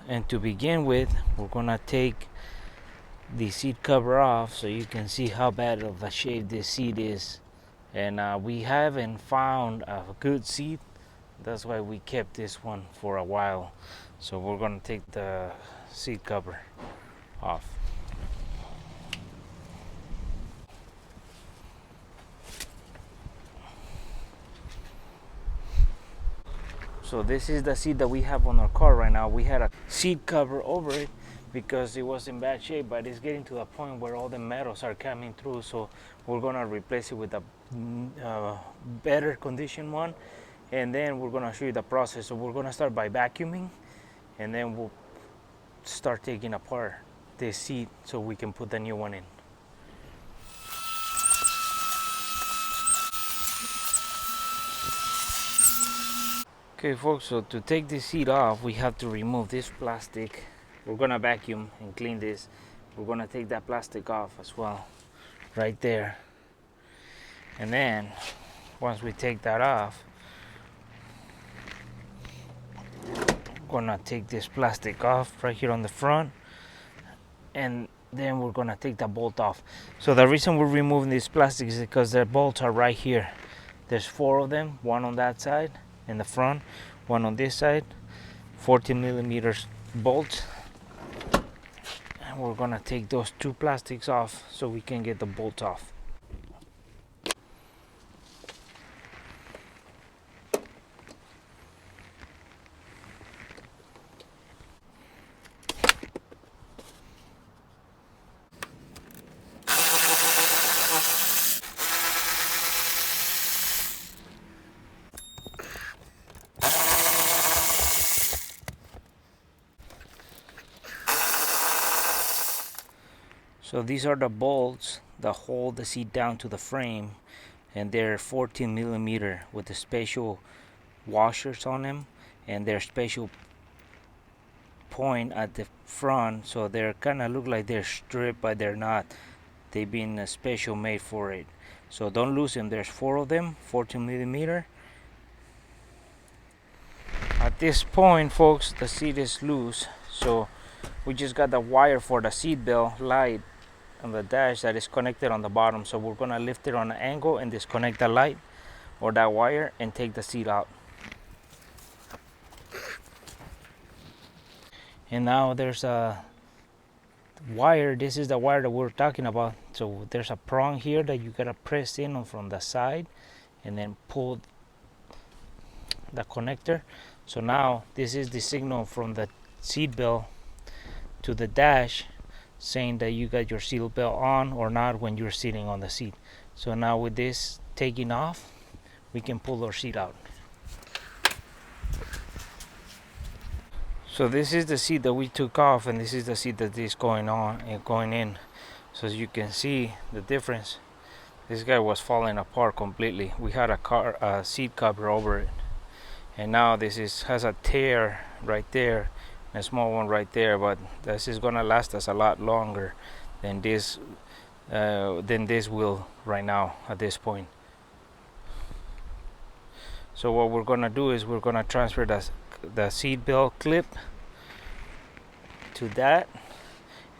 And to begin with, we're gonna take the seat cover off so you can see how bad of a shape this seat is. And we haven't found a good seat, that's why we kept this one for a while. So we're gonna take the seat cover off. So this is the seat that we have on our car right now. We had a seat cover over it because it was in bad shape, but it's getting to the point where all the metals are coming through. So we're gonna replace it with a better condition one, and then we're gonna show you the process. So we're gonna start by vacuuming, and then we'll start taking apart this seat so we can put the new one in. Okay folks, so to take this seat off, we have to remove this plastic. We're gonna vacuum and clean this. We're gonna take that plastic off as well, right there. And then, once we take that off, we're gonna take this plastic off right here on the front, and then we're gonna take the bolt off. So the reason we're removing this plastic is because the bolts are right here. There's 4 of them, one on that side in the front, one on this side, 14 millimeters bolts. And we're gonna take those 2 plastics off so we can get the bolts off. So these are the bolts that hold the seat down to the frame, and they're 14 millimeter with the special washers on them, and they're special point at the front, so they're kind of look like they're stripped, but they're not. They've been special made for it. So don't lose them. There's 4 of them, 14 millimeter. At this point, folks, the seat is loose, so we just got the wire for the seat belt light on the dash that is connected on the bottom. So we're gonna lift it on an angle and disconnect the light or that wire and take the seat out. And now there's a wire. This is the wire that we're talking about. So there's a prong here that you gotta press in on from the side and then pull the connector. So now this is the signal from the seat belt to the dash, saying that you got your seat belt on or not when you're sitting on the seat. So now with this taking off, we can pull our seat out. So this is the seat that we took off, and this is the seat that is going on and going in. So as you can see the difference, this guy was falling apart completely. We had a seat cover over it, and now this has a tear right there, a small one right there, but this is gonna last us a lot longer than this will right now at this point. So what we're gonna do is we're gonna transfer the seat belt clip to that,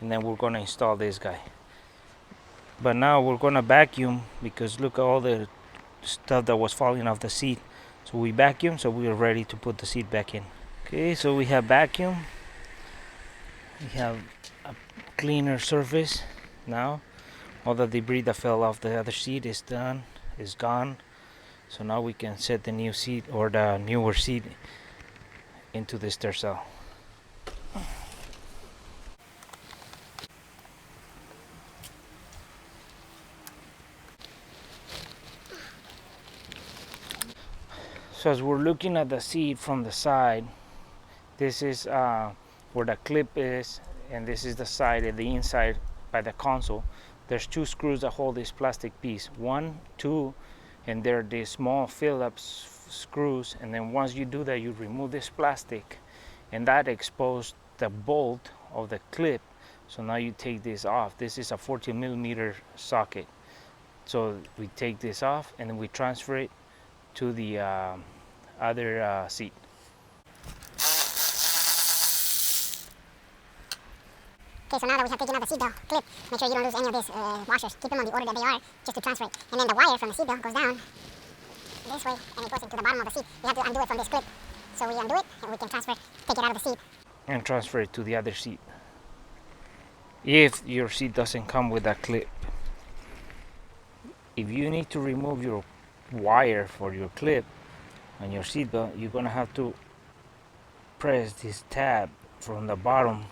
and then we're gonna install this guy. But now we're gonna vacuum, because look at all the stuff that was falling off the seat. So we vacuum, so we are ready to put the seat back in. Okay, so we have vacuum. We have a cleaner surface now. All the debris that fell off the other seat is gone. So now we can set the new seat or the newer seat into this tercel. So as we're looking at the seat from the side, this is where the clip is, and this is the side at the inside by the console. There's 2 screws that hold this plastic piece, 1, 2, and they're these small Phillips screws. And then once you do that, you remove this plastic, and that exposed the bolt of the clip. So now you take this off. This is a 14 millimeter socket. So we take this off, and then we transfer it to the other seat. Okay, so now that we have taken out the seatbelt clip, make sure you don't lose any of these washers. Keep them on the order that they are, just to transfer it. And then the wire from the seatbelt goes down this way, and it goes into the bottom of the seat. We have to undo it from this clip. So we undo it, and we can take it out of the seat. And transfer it to the other seat. If your seat doesn't come with that clip. If you need to remove your wire for your clip on your seatbelt, you're gonna have to press this tab from the bottom,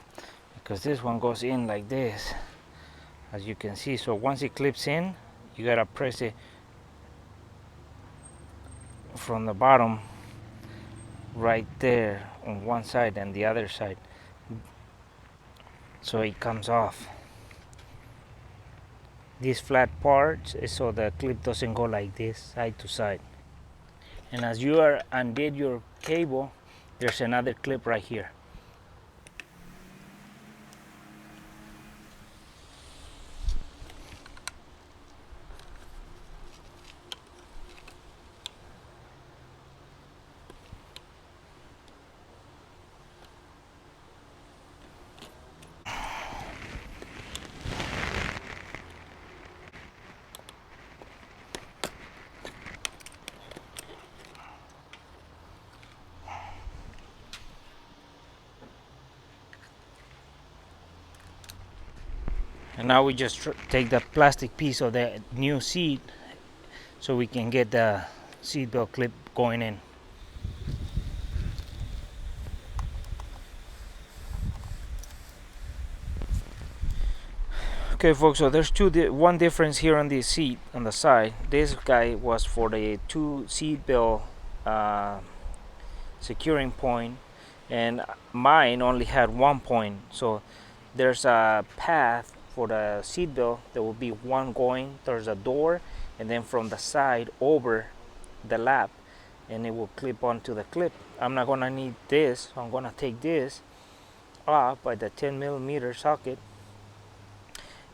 because this one goes in like this, as you can see. So once it clips in, you gotta press it from the bottom right there on one side and the other side, so it comes off. These flat parts is so the clip doesn't go like this side to side. And as you undid your cable, there's another clip right here. And now we just take the plastic piece of the new seat so we can get the seatbelt clip going in. Okay folks, so there's one difference here on the seat on the side. This guy was for the 2 seatbelt securing point, and mine only had 1 point. So there's a path for the seatbelt. There will be one going towards the door, and then from the side over the lap, and it will clip onto the clip. I'm not gonna need this, so I'm gonna take this off by the 10mm socket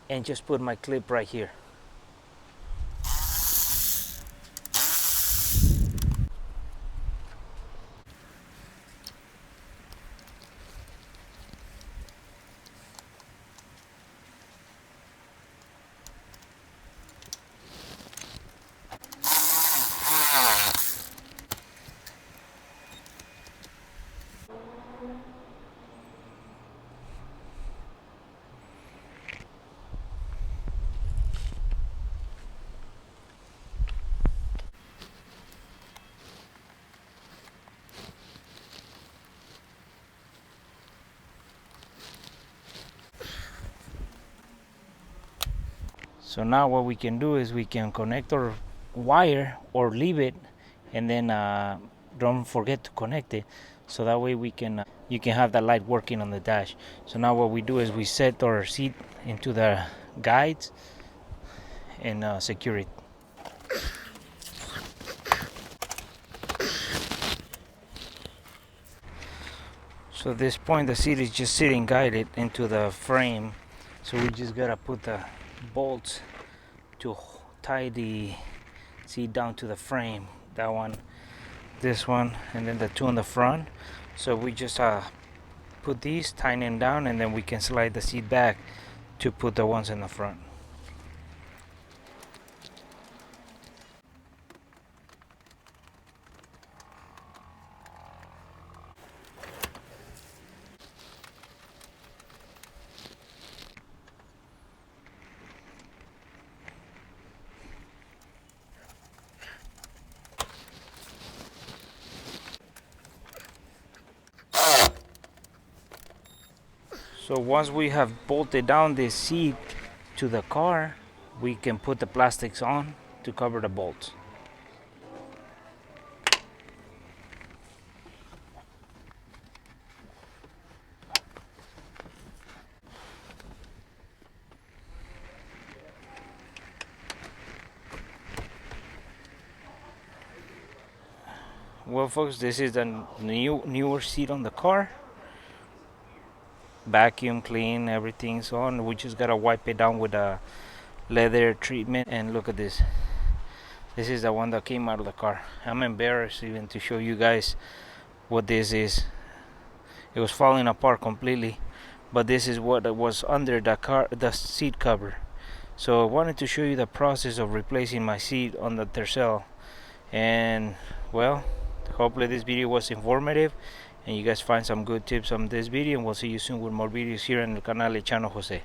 and just put my clip right here. So now what we can do is we can connect our wire or leave it, and then don't forget to connect it, so that way we can you can have the light working on the dash. So now what we do is we set our seat into the guides and secure it. So at this point the seat is just sitting guided into the frame, so we just gotta put the bolts to tie the seat down to the frame. That one, this one, and then the 2 in the front. So we just put these, tighten them down, and then we can slide the seat back to put the ones in the front. So once we have bolted down this seat to the car, we can put the plastics on to cover the bolts. Well folks, this is the newer seat on the car. Vacuum clean, everything's on. We just gotta wipe it down with a leather treatment. And look at this. This is the one that came out of the car. I'm embarrassed even to show you guys what this is. It was falling apart completely, but this is what was under the seat cover. So I wanted to show you the process of replacing my seat on the Tercel. And well, hopefully this video was informative and you guys find some good tips on this video, and we'll see you soon with more videos here on el canal de Chano Jose.